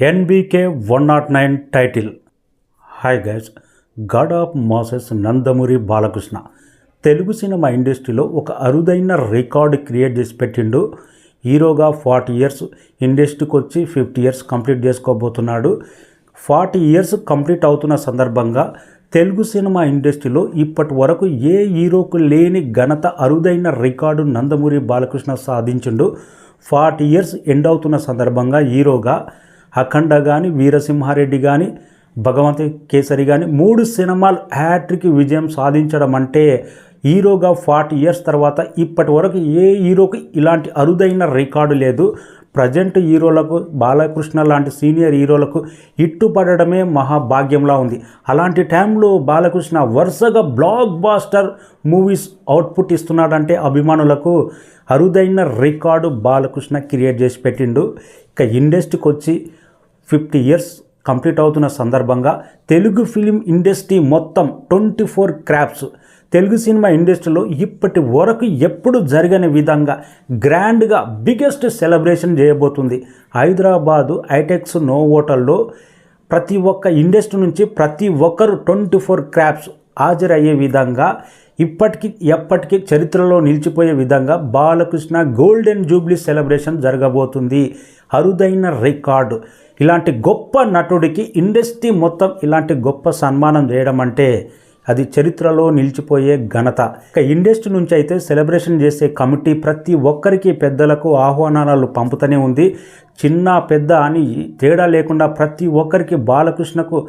NBK 109 title. Hi guys, God of masses Nandamuri Balakrishna Telugu cinema ఇండస్ట్రీలో ఒక అరుదైన రికార్డు క్రియేట్ చేసి పెట్టిండు. హీరోగా 40 ఇయర్స్, ఇండస్ట్రీకి వచ్చి 50 ఇయర్స్ కంప్లీట్ చేసుకోబోతున్నాడు. 40 ఇయర్స్ కంప్లీట్ అవుతున్న సందర్భంగా తెలుగు సినిమా ఇండస్ట్రీలో ఇప్పటి వరకు ఏ హీరోకు లేని ఘనత, అరుదైన రికార్డు నందమూరి బాలకృష్ణ సాధించిండు. 40 ఇయర్స్ ఎండ్ అవుతున్న సందర్భంగా హీరోగా అఖండ కానీ, వీరసింహారెడ్డి కానీ, భగవంత్ కేసరి కానీ 3 సినిమాలు హ్యాట్రిక్ విజయం సాధించడం అంటే హీరోగా 40 ఇయర్స్ తర్వాత ఇప్పటి వరకు ఏ హీరోకి ఇలాంటి అరుదైన రికార్డు లేదు. ప్రజెంట్ హీరోలకు, బాలకృష్ణ లాంటి సీనియర్ హీరోలకు ఇట్టుపడడమే మహాభాగ్యంలా ఉంది. అలాంటి టైంలో బాలకృష్ణ వరుసగా బ్లాక్ బాస్టర్ మూవీస్ అవుట్పుట్ ఇస్తున్నాడంటే అభిమానులకు అరుదైన రికార్డు బాలకృష్ణ క్రియేట్ చేసి పెట్టిండు. ఇక ఇండస్ట్రీకి వచ్చి 50 ఇయర్స్ కంప్లీట్ అవుతున్న సందర్భంగా తెలుగు ఫిలిం ఇండస్ట్రీ మొత్తం 24 క్రాప్స్ తెలుగు సినిమా ఇండస్ట్రీలో ఇప్పటి వరకు ఎప్పుడు జరగని విధంగా గ్రాండ్గా బిగ్గెస్ట్ సెలబ్రేషన్ చేయబోతుంది. హైదరాబాదు ఐటెక్స్ నోవోటల్లో ప్రతి ఒక్క ఇండస్ట్రీ నుంచి ప్రతి ఒక్కరు 24 క్రాప్స్ హాజరయ్యే విధంగా ఎప్పటికీ చరిత్రలో నిలిచిపోయే విధంగా బాలకృష్ణ గోల్డెన్ జూబ్లీ సెలబ్రేషన్ జరగబోతుంది. అరుదైన రికార్డు. ఇలాంటి గొప్ప నటుడికి ఇండస్ట్రీ మొత్తం ఇలాంటి గొప్ప సన్మానం చేయడం అంటే అది చరిత్రలో నిలిచిపోయే ఘనత. ఇక ఇండస్ట్రీ నుంచి అయితే సెలబ్రేషన్ చేసే కమిటీ ప్రతి ఒక్కరికి, పెద్దలకు ఆహ్వానాలు పంపుతూనే ఉంది. చిన్న పెద్ద అని తేడా లేకుండా ప్రతి ఒక్కరికి, బాలకృష్ణకు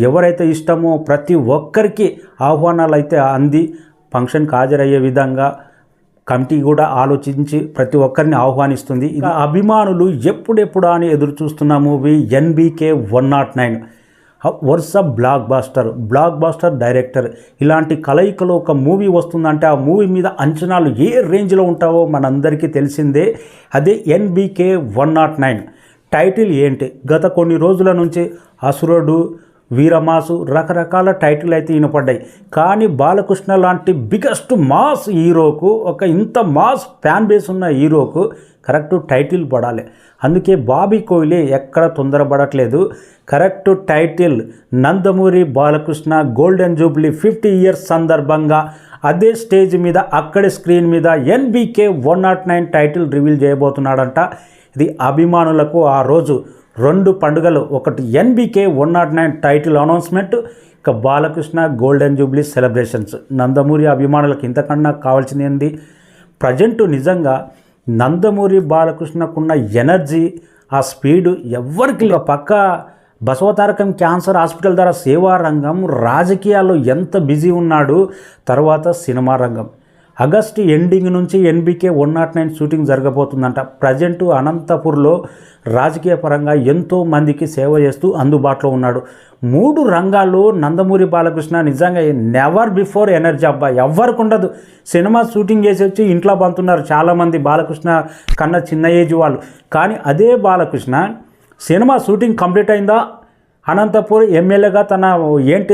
ఎవరైతే ఇష్టమో ప్రతి ఒక్కరికి ఆహ్వానాలు అయితే అంది ఫంక్షన్కి హాజరయ్యే విధంగా కమిటీ కూడా ఆలోచించి ప్రతి ఒక్కరిని ఆహ్వానిస్తుంది. ఇక అభిమానులు ఎప్పుడెప్పుడు అని ఎదురు చూస్తున్న మూవీ ఎన్బీకే 109. వరుస బ్లాక్ బాస్టర్ డైరెక్టర్. ఇలాంటి కలయికలో ఒక మూవీ వస్తుందంటే ఆ మూవీ మీద అంచనాలు ఏ రేంజ్లో ఉంటావో మనందరికీ తెలిసిందే. అదే ఎన్బీకే 109 టైటిల్ ఏంటి? గత కొన్ని రోజుల నుంచి అసురుడు, వీరమాసు రకరకాల టైటిల్ అయితే వినపడ్డాయి. కానీ బాలకృష్ణ లాంటి బిగ్గెస్ట్ మాస్ హీరోకు, ఒక ఇంత మాస్ ఫ్యాన్ బేస్ ఉన్న హీరోకు కరెక్ట్ టైటిల్ పడాలి. అందుకే బాబీ కోహ్లీ ఎక్కడ తొందరపడట్లేదు. Correct title Nandamuri Balakrishna golden jubilee 50 years సందర్భంగా అదే స్టేజ్ మీద, అక్కడి స్క్రీన్ మీద ఎన్బీకే 109 టైటిల్ రివీల్ చేయబోతున్నాడంట. ఇది అభిమానులకు ఆ రోజు 2 పండుగలు. ఒకటి ఎన్బీకే 109 టైటిల్ అనౌన్స్మెంట్, ఇక Balakrishna golden Jubilee celebrations. Nandamuri అభిమానులకు ఇంతకన్నా కావాల్సింది ఏంది? ప్రజెంట్ నిజంగా నందమూరి బాలకృష్ణకున్న ఎనర్జీ, ఆ స్పీడు ఎవ్వరికి. పక్క బసవతారకం క్యాన్సర్ హాస్పిటల్ ద్వారా సేవా రంగం, రాజకీయాల్లో ఎంత బిజీ ఉన్నాడు. తర్వాత సినిమా రంగం. ఆగస్టు ఎండింగ్ నుంచి ఎన్బీకే 109 షూటింగ్ జరగబోతుందంట. ప్రజెంటు అనంతపూర్లో రాజకీయ పరంగా ఎంతో మందికి సేవ చేస్తూ అందుబాటులో ఉన్నాడు. 3 రంగాల్లో నందమూరి బాలకృష్ణ నిజంగా నెవర్ బిఫోర్ ఎనర్జీ. అబ్బా, ఎవరికి ఉండదు. సినిమా షూటింగ్ చేసి వచ్చి ఇంట్లో బంతున్నారు చాలామంది, బాలకృష్ణ కన్నా చిన్న ఏజ్ వాళ్ళు. కానీ అదే బాలకృష్ణ సినిమా షూటింగ్ కంప్లీట్ అయిందా, అనంతపూర్ ఎమ్మెల్యేగా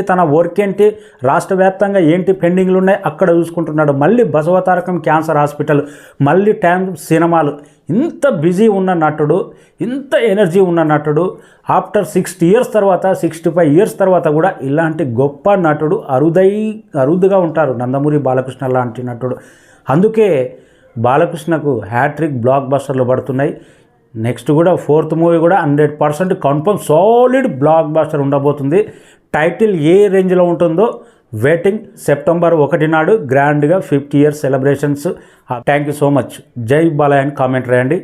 తన వర్క్ ఏంటి, రాష్ట్ర వ్యాప్తంగా ఏంటి పెండింగ్లు ఉన్నాయి అక్కడ చూసుకుంటున్నాడు. మళ్ళీ బసవతారకం క్యాన్సర్ హాస్పిటల్, మళ్ళీ టైం సినిమాలు. ఇంత బిజీ ఉన్న నటుడు, ఇంత ఎనర్జీ ఉన్న నటుడు ఆఫ్టర్ 60 ఇయర్స్ తర్వాత, 65 ఇయర్స్ తర్వాత కూడా ఇలాంటి గొప్ప నటుడు అరుదుగా ఉంటారు. నందమూరి బాలకృష్ణ లాంటి నటుడు. అందుకే బాలకృష్ణకు హ్యాట్రిక్ బ్లాక్ బస్టర్లు పడుతున్నాయి. నెక్స్ట్ కూడా 4th మూవీ కూడా 100% కన్ఫర్మ్ సాలిడ్ బ్లాక్ బాస్టర్ ఉండబోతుంది. టైటిల్ ఏ రేంజ్లో ఉంటుందో వెయిటింగ్. సెప్టెంబర్ 1 నాడు గ్రాండ్గా 50 years celebrations. Thank you so much. జై బాలయ్య అని కామెంట్ రాయండి.